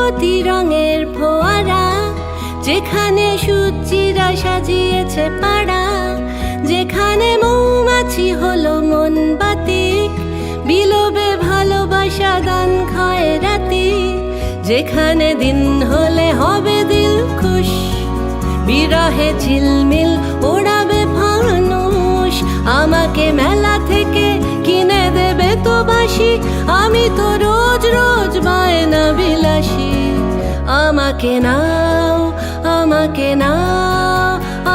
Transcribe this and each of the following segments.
কোটি রঙের ফোয়ারা, যেখানে সূর্যিরা সাজিয়েছে পাড়া, যেখানে মৌমাছি হলো মন বাতিক, বিলোবে ভালোবাসা গান খায় রাতি, যেখানে দিন হলে হবে দিল খুশ, বিরহে ঝিলমিল ওড়াবে ফানুষ। আমাকে মেলা থেকে কিনে দেবে তো বাসি, আমি তো রোজ রোজ বায়না বিলাসী। আমাকে নাও, আমাকে নাও,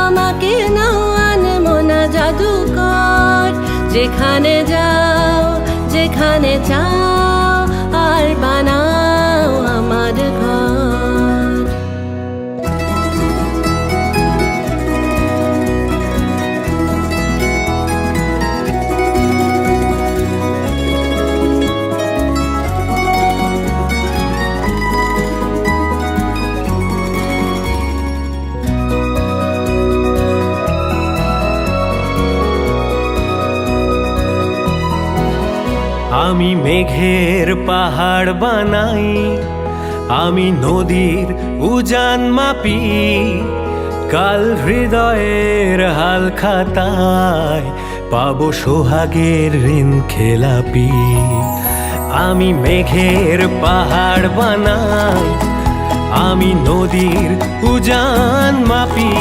আমাকে নাও আনমনা জাদুকর, যেখানে যাও যেখানে চাও আর বানাও আমার ঘর। আমি মেঘের পাহাড় বানাই, আমি নদীর উজান মাপি, কাল হৃদয়ের হাল খাতায় পাবো সোহাগের ঋণ খেলাপি। আমি মেঘের পাহাড় বানাই, আমি নদীর উজান মাপি,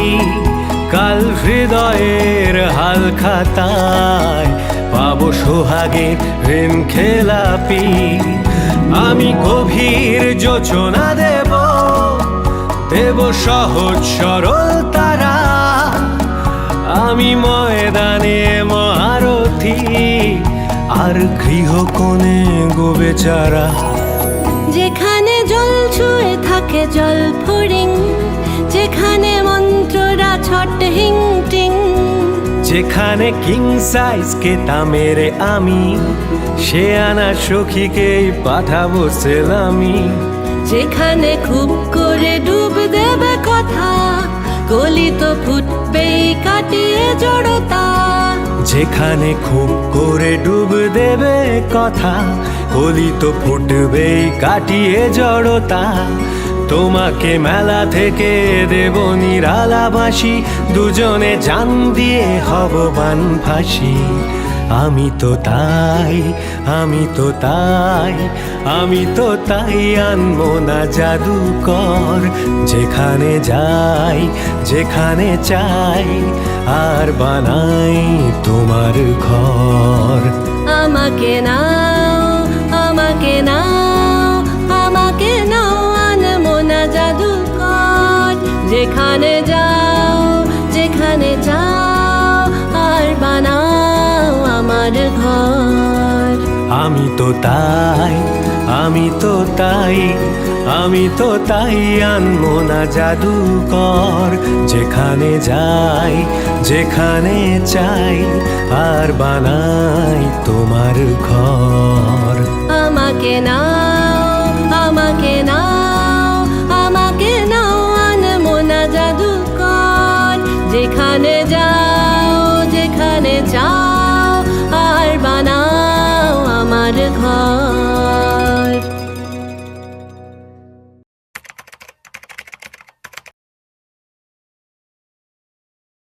কাল হৃদয়ের হাল খাতায় পাবো সোহাগের ঋণ খেলাপি। আমি গভীর যোচনা দেব, দেব সহজ সরল তারা, আমি ময়দানে মহারথী আর গৃহকোণে গো বেচারা। যেখানে জল ছুঁয়ে থাকে জল ফড়িং, যেখানে মন্ত্ররা ছট হিং টিং, যেখানে কিং সাইজ কেতা মেরে আমি, সে আনা সখীকেই পাঠাবো সেলামি। যেখানে খুব করে ডুব দেবে কথা, কলি তো ফুটবেই কাটিয়ে জড়তা। যেখানে খুব করে ডুব দেবে কথা, কলি তো ফুটবেই কাটিয়ে জড়তা। তোমাকে মেলা থেকে দেব নিরালাবাসী, দুজনে জান দিয়ে হব বান ফাঁসি। আমি তো তাই, আমি তো তাই, আমি তো তাই আনমনা জাদুকর, যেখানে যাই যেখানে চাই আর বানাই তোমার ঘর। আমাকে নাও, আমাকে নাও, আমাকে নাও আনমনা জাদুকর, যেখানে যাও যেখানে চাও আর বানাও আমার ঘর। আমি তো তাই, আমি তো তাই, আমি তো তাই আনমনা জাদুকর, যেখানে যাই যেখানে চাই আর বানাই তোমার ঘর। আমাকে নাও, আমাকে নাও, আমাকে নাও আনমনা জাদুকর, যেখানে যাই